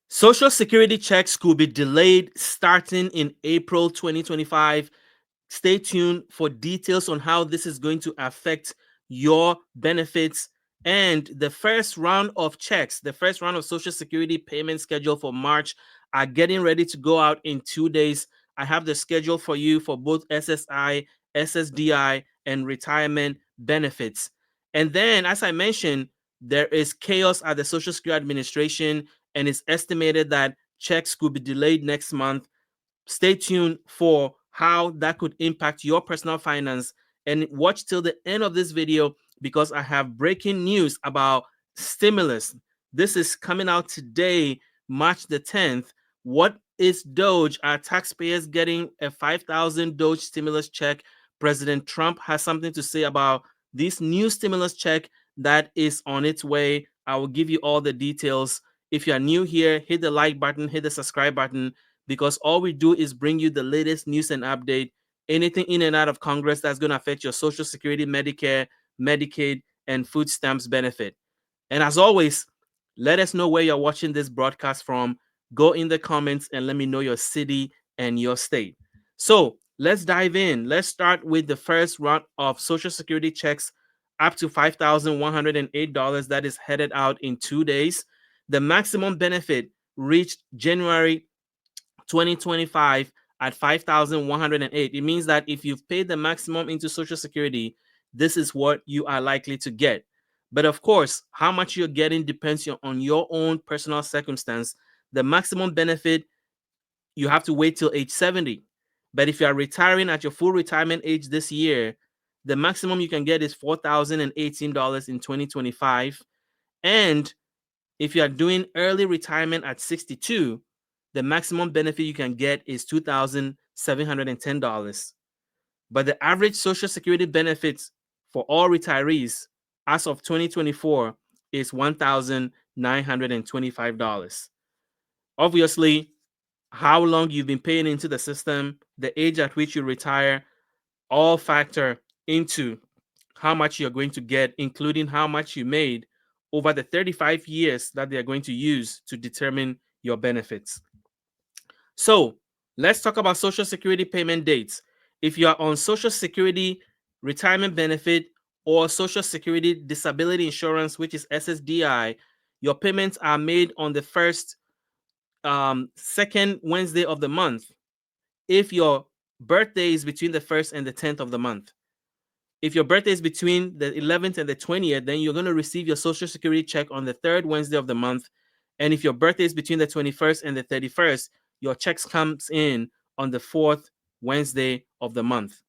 Social Security checks could be delayed starting in April 2025. Stay tuned for details on how this is going to affect your benefits. And the first round of checks, the first round of Social Security payment schedule for March are getting ready to go out in 2 days. I have the schedule for you for both SSI, SSDI, and retirement benefits. And then, as I mentioned, there is chaos at the Social Security Administration, and it's estimated that checks could be delayed next month. Stay tuned for how that could impact your personal finance, and watch till the end of this video because I have breaking news about stimulus. This is coming out today, March the 10th. What is DOGE? Are taxpayers getting a 5,000 DOGE stimulus check? President Trump has something to say about this new stimulus check that is on its way. I will give you all the details. If you are new here, hit the like button, hit the subscribe button, because all we do is bring you the latest news and update. Anything in and out of Congress that's going to affect your Social Security, Medicare, Medicaid, and food stamps benefit. And as always, let us know where you're watching this broadcast from. Go in the comments and let me know your city and your state. So let's dive in. Let's start with the first round of Social Security checks up to $5,108 that is headed out in 2 days. The maximum benefit reached January 2025 at 5,108. It means that if you've paid the maximum into Social Security, this is what you are likely to get. But of course, how much you're getting depends on your own personal circumstance. The maximum benefit, you have to wait till age 70. But if you are retiring at your full retirement age this year, the maximum you can get is $4,018 in 2025. And if you are doing early retirement at 62, the maximum benefit you can get is $2,710. But the average Social Security benefits for all retirees as of 2024 is $1,925. Obviously, how long you've been paying into the system, the age at which you retire, all factor into how much you're going to get, including how much you made over the 35 years that they are going to use to determine your benefits. So let's talk about Social Security payment dates. If you are on Social Security retirement benefit or Social Security disability insurance, which is SSDI, your payments are made on the second Wednesday of the month. If your birthday is between the 1st and the 10th of the month. If your birthday is between the 11th and the 20th, then you're going to receive your Social Security check on the third Wednesday of the month. And if your birthday is between the 21st and the 31st, your checks comes in on the fourth Wednesday of the month.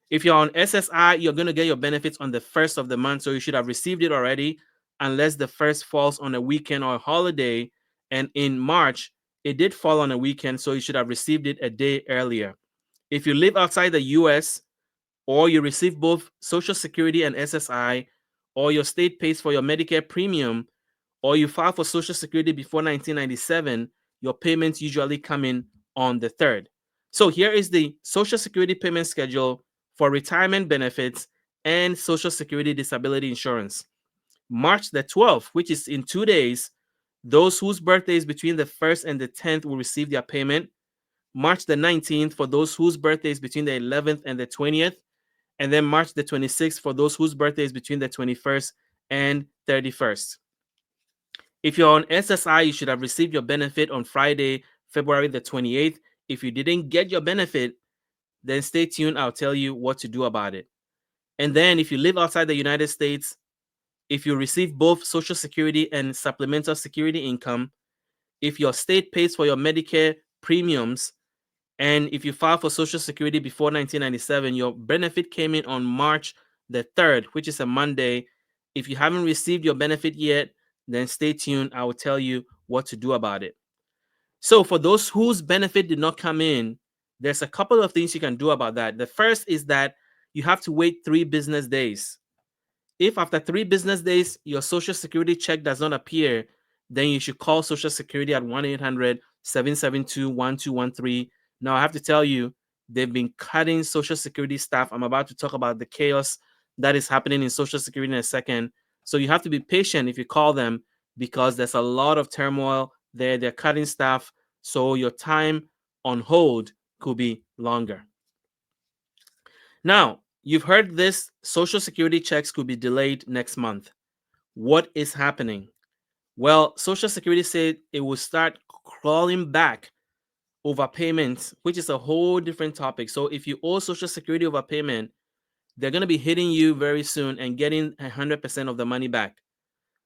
If you're on SSI, you're going to get your benefits on the first of the month, so you should have received it already, unless the first falls on a weekend or a holiday. And in March, it did fall on a weekend, so you should have received it a day earlier. If you live outside the US, or you receive both Social Security and SSI, or your state pays for your Medicare premium, or you file for Social Security before 1997, your payments usually come in on the third. So here is the Social Security payment schedule for retirement benefits and Social Security disability insurance. March the 12th, which is in 2 days, those whose birthday is between the 1st and the 10th will receive their payment. March the 19th for those whose birthday is between the 11th and the 20th. And then March the 26th for those whose birthday is between the 21st and 31st. If you're on SSI, you should have received your benefit on Friday, February the 28th. If you didn't get your benefit, then stay tuned. I'll tell you what to do about it. And then if you live outside the United States, if you receive both Social Security and supplemental security income, if your state pays for your Medicare premiums, and if you file for Social Security before 1997, your benefit came in on March the 3rd, which is a Monday. If you haven't received your benefit yet, then stay tuned. I will tell you what to do about it. So for those whose benefit did not come in, there's a couple of things you can do about that. The first is that you have to wait 3 business days. If after 3 business days your Social Security check does not appear, then you should call Social Security at 1-800-772-1213. Now, I have to tell you, they've been cutting Social Security staff. I'm about to talk about the chaos that is happening in Social Security in a second. So you have to be patient if you call them, because there's a lot of turmoil they're cutting staff, so your time on hold could be longer. Now, you've heard this Social Security checks could be delayed next month. What is happening? Well, Social Security said it will start crawling back overpayments, which is a whole different topic. So if you owe Social Security overpayment, they're going to be hitting you very soon and getting 100% of the money back.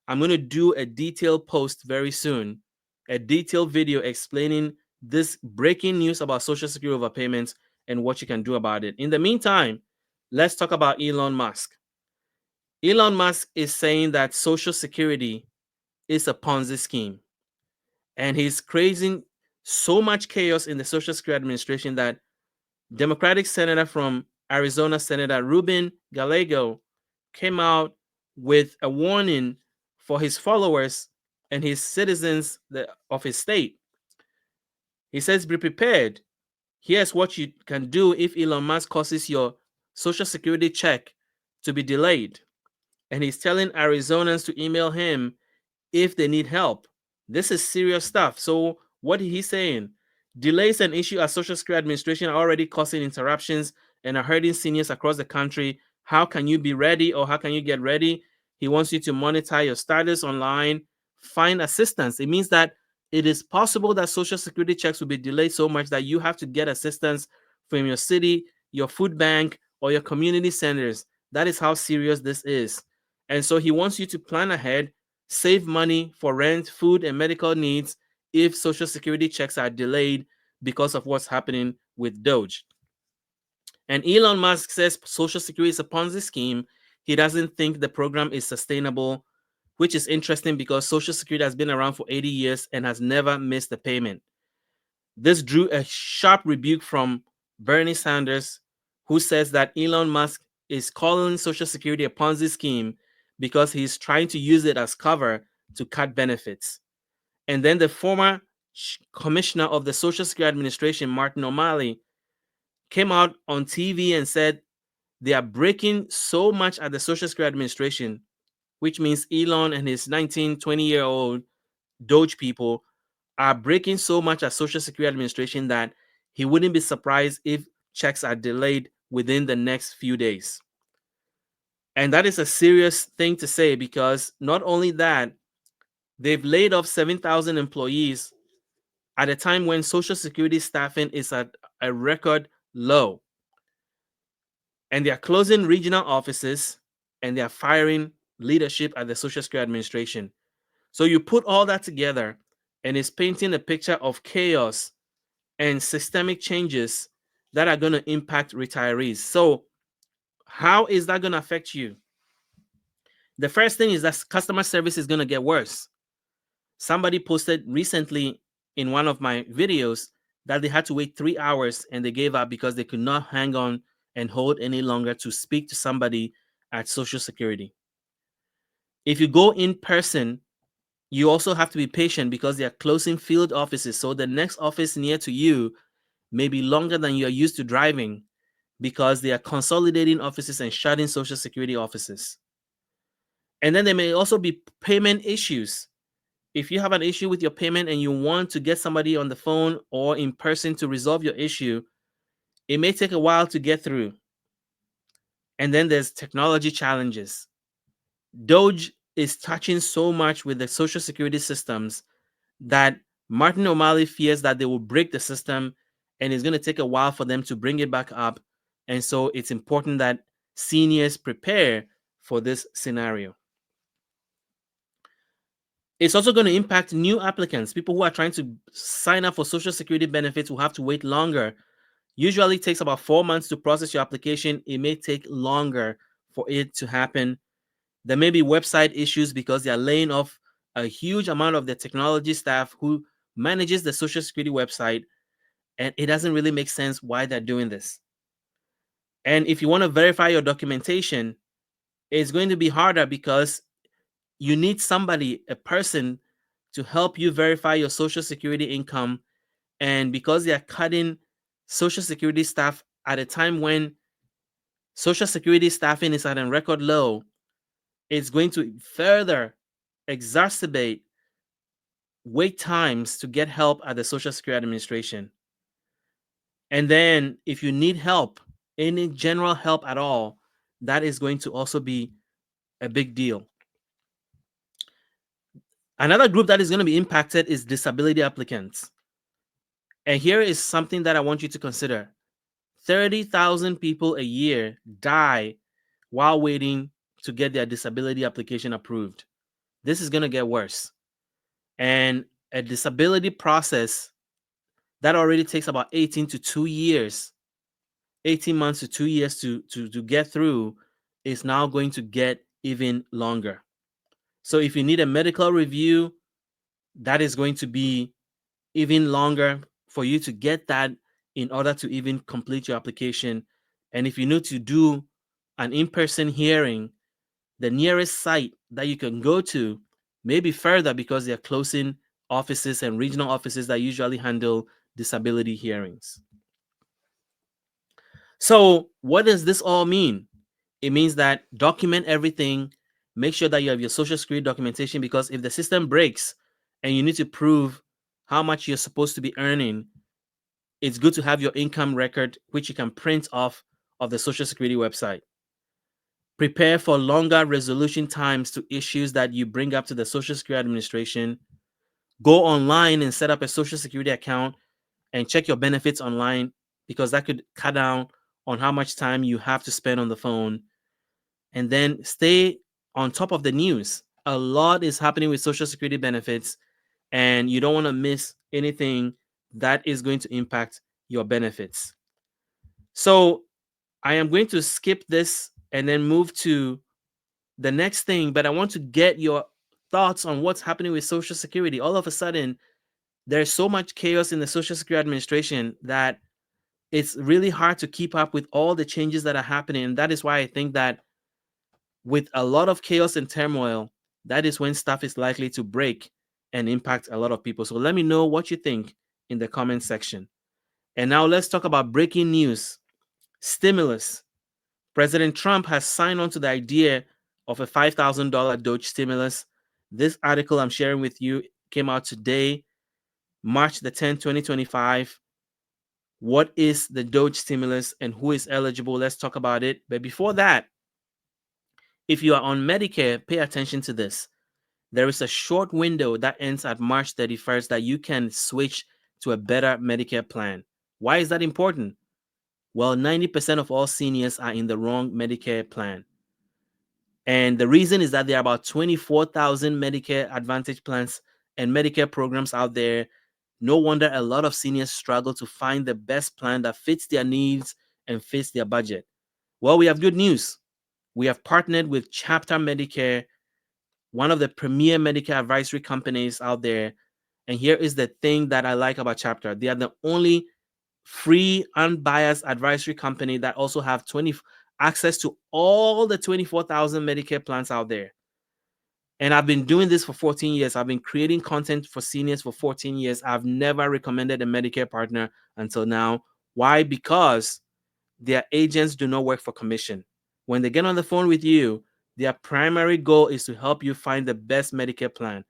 I'm going to do a detailed post very soon, a detailed video explaining this breaking news about Social Security overpayments and what you can do about it. In the meantime, let's talk about Elon Musk. Elon Musk is saying that Social Security is a Ponzi scheme, and he's creating so much chaos in the Social Security Administration that Democratic Senator from Arizona, Senator Ruben Gallego, came out with a warning for his followers and his citizens of his state. He says, be prepared. Here's what you can do if Elon Musk causes your Social Security check to be delayed. And he's telling Arizonans to email him if they need help. This is serious stuff. So what he's saying, delays and issue as Social Security Administration are already causing interruptions and are hurting seniors across the country. How can you be ready, or how can you get ready? He wants you to monitor your status online, find assistance. It means that it is possible that Social Security checks will be delayed so much that you have to get assistance from your city, your food bank, or your community centers. That is how serious this is. And so he wants you to plan ahead, save money for rent, food, and medical needs if Social Security checks are delayed because of what's happening with DOGE. And Elon Musk says Social Security is a Ponzi scheme. He doesn't think the program is sustainable, which is interesting because Social Security has been around for 80 years and has never missed a payment. This drew a sharp rebuke from Bernie Sanders, who says that Elon Musk is calling Social Security a Ponzi scheme because he's trying to use it as cover to cut benefits. And then the former commissioner of the Social Security Administration, Martin O'Malley, came out on TV and said they are breaking so much at the Social Security Administration, which means Elon and his 19, 20-year-old DOGE people are breaking so much at Social Security Administration that he wouldn't be surprised if checks are delayed within the next few days. And that is a serious thing to say because not only that, they've laid off 7,000 employees at a time when Social Security staffing is at a record low. And they are closing regional offices and they are firing leadership at the Social Security Administration. So you put all that together and it's painting a picture of chaos and systemic changes that are going to impact retirees. So how is that going to affect you? The first thing is that customer service is going to get worse. Somebody posted recently in one of my videos that they had to wait 3 hours and they gave up because they could not hang on and hold any longer to speak to somebody at Social Security. If you go in person, you also have to be patient because they are closing field offices. So the next office near to you may be longer than you are used to driving because they are consolidating offices and shutting Social Security offices. And then there may also be payment issues. If you have an issue with your payment and you want to get somebody on the phone or in person to resolve your issue, it may take a while to get through. And then there's technology challenges. DOGE is touching so much with the Social Security systems that Martin O'Malley fears that they will break the system and it's going to take a while for them to bring it back up. And so it's important that seniors prepare for this scenario. It's also going to impact new applicants. People who are trying to sign up for Social Security benefits will have to wait longer. Usually it takes about 4 months to process your application. It may take longer for it to happen. There may be website issues because they are laying off a huge amount of the technology staff who manages the Social Security website, and it doesn't really make sense why they're doing this. And if you want to verify your documentation, it's going to be harder because you need somebody, a person, to help you verify your Social Security income. And because they are cutting Social Security staff at a time when Social Security staffing is at a record low, it's going to further exacerbate wait times to get help at the Social Security Administration. And then if you need help, any general help at all, that is going to also be a big deal. Another group that is going to be impacted is disability applicants. And here is something that I want you to consider. 30,000 people a year die while waiting to get their disability application approved. This is going to get worse. And a disability process that already takes about 18 to 2 years, 18 months to 2 years to get through, is now going to get even longer. So if you need a medical review, that is going to be even longer for you to get that in order to even complete your application. And if you need to do an in-person hearing, the nearest site that you can go to may be further because they're closing offices and regional offices that usually handle disability hearings. So what does this all mean? It means that document everything, make sure that you have your Social Security documentation, because if the system breaks and you need to prove how much you're supposed to be earning, it's good to have your income record, which you can print off of the Social Security website. Prepare for longer resolution times to issues that you bring up to the Social Security Administration. Go online and set up a Social Security account and check your benefits online, because that could cut down on how much time you have to spend on the phone. And then stay on top of the news. A lot is happening with Social Security benefits, and you don't want to miss anything that is going to impact your benefits. So I am going to skip this and then move to the next thing, but I want to get your thoughts on what's happening with Social Security. All of a sudden, there's so much chaos in the Social Security Administration that it's really hard to keep up with all the changes that are happening. And that is why I think that with a lot of chaos and turmoil, that is when stuff is likely to break and impact a lot of people. So let me know what you think in the comment section. And now let's talk about breaking news. Stimulus. President Trump has signed on to the idea of a $5,000 DOGE stimulus. This article I'm sharing with you came out today, March the 10th, 2025. What is the DOGE stimulus and who is eligible? Let's talk about it. But before that, if you are on Medicare, pay attention to this. There is a short window that ends at March 31st that you can switch to a better Medicare plan. Why is that important? Well, 90% of all seniors are in the wrong Medicare plan. And the reason is that there are about 24,000 Medicare Advantage plans and Medicare programs out there. No wonder a lot of seniors struggle to find the best plan that fits their needs and fits their budget. Well, we have good news. We have partnered with Chapter Medicare, one of the premier Medicare advisory companies out there. And here is the thing that I like about Chapter. They are the only free, unbiased advisory company that also have access to all the 24,000 Medicare plans out there. And I've been doing this for 14 years. I've been creating content for seniors for 14 years. I've never recommended a Medicare partner until now. Why? Because their agents do not work for commission. When they get on the phone with you, their primary goal is to help you find the best Medicare plan.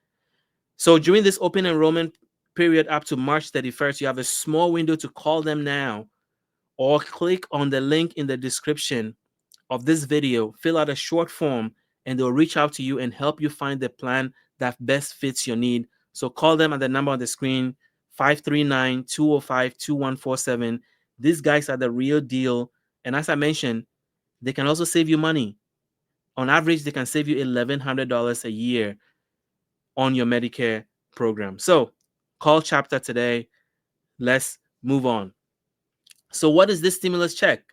So during this open enrollment period up to March 31st, you have a small window to call them now, or click on the link in the description of this video, fill out a short form, and they'll reach out to you and help you find the plan that best fits your need. So call them at the number on the screen, 539-205-2147. These guys are the real deal. And as I mentioned, they can also save you money. On average, they can save you $1,100 a year on your Medicare program. So call Chapter today. Let's move on. So what is this stimulus check?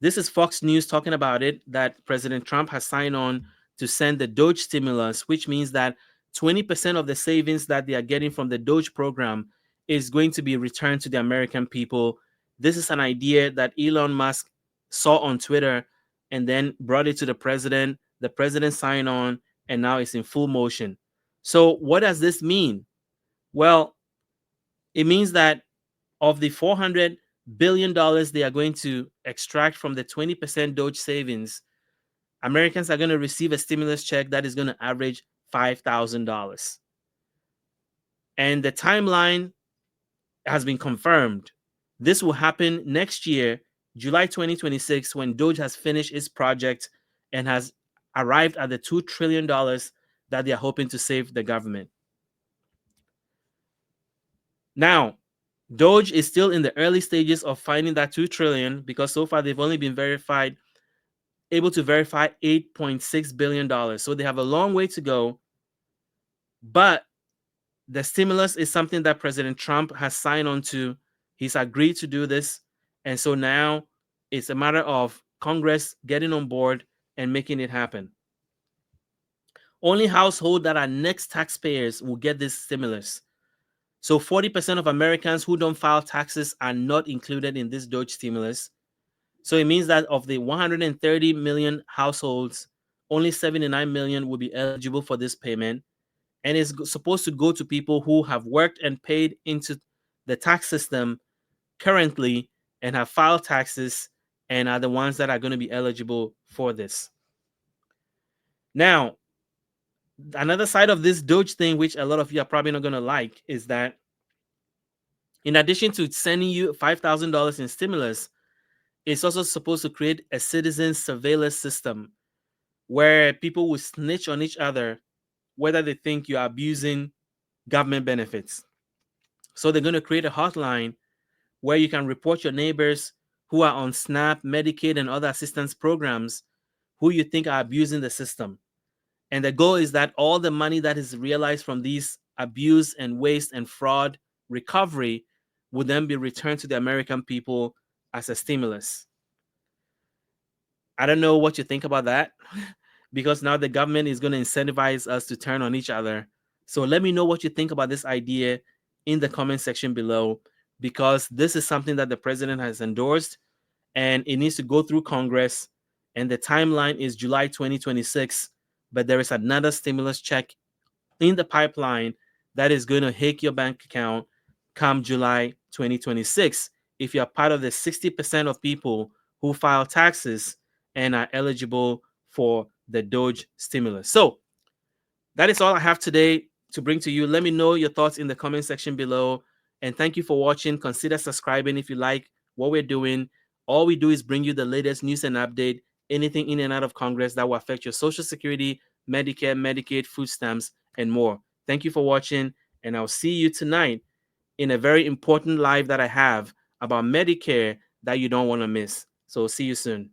This is Fox News talking about it, that President Trump has signed on to send the DOGE stimulus, which means that 20% of the savings that they are getting from the DOGE program is going to be returned to the American people. This is an idea that Elon Musk saw on Twitter and then brought it to the president. The president signed on, and now it's in full motion. So what does this mean? Well, it means that of the $400 billion they are going to extract from the 20% DOGE savings, Americans are going to receive a stimulus check that is going to average $5,000. And the timeline has been confirmed. This will happen next year, July 2026, when DOGE has finished its project and has arrived at the $2 trillion that they are hoping to save the government. Now, DOGE is still in the early stages of finding that $2 trillion because so far they've only been able to verify $8.6 billion. So they have a long way to go. But the stimulus is something that President Trump has signed on to. He's agreed to do this. And so now it's a matter of Congress getting on board and making it happen. Only households that are next taxpayers will get this stimulus. So 40% of Americans who don't file taxes are not included in this DOGE stimulus. So it means that of the 130 million households, only 79 million will be eligible for this payment. And it's supposed to go to people who have worked and paid into the tax system currently and have filed taxes and are the ones that are going to be eligible for this. Now, another side of this DOGE thing, which a lot of you are probably not going to like, is that in addition to sending you $5,000 in stimulus, it's also supposed to create a citizen surveillance system where people will snitch on each other whether they think you are abusing government benefits. So they're going to create a hotline where you can report your neighbors who are on SNAP, Medicaid, and other assistance programs who you think are abusing the system. And the goal is that all the money that is realized from these abuse and waste and fraud recovery would then be returned to the American people as a stimulus. I don't know what you think about that because now the government is going to incentivize us to turn on each other. So let me know what you think about this idea in the comment section below, because this is something that the president has endorsed and it needs to go through Congress. And the timeline is July 2026. But there is another stimulus check in the pipeline that is going to hit your bank account come July 2026 if you're part of the 60% of people who file taxes and are eligible for the DOGE stimulus. So that is all I have today to bring to you. Let me know your thoughts in the comment section below. And thank you for watching. Consider subscribing if you like what we're doing. All we do is bring you the latest news and update, anything in and out of Congress that will affect your Social Security, Medicare, Medicaid, food stamps, and more. Thank you for watching, and I'll see you tonight in a very important live that I have about Medicare that you don't want to miss. So see you soon.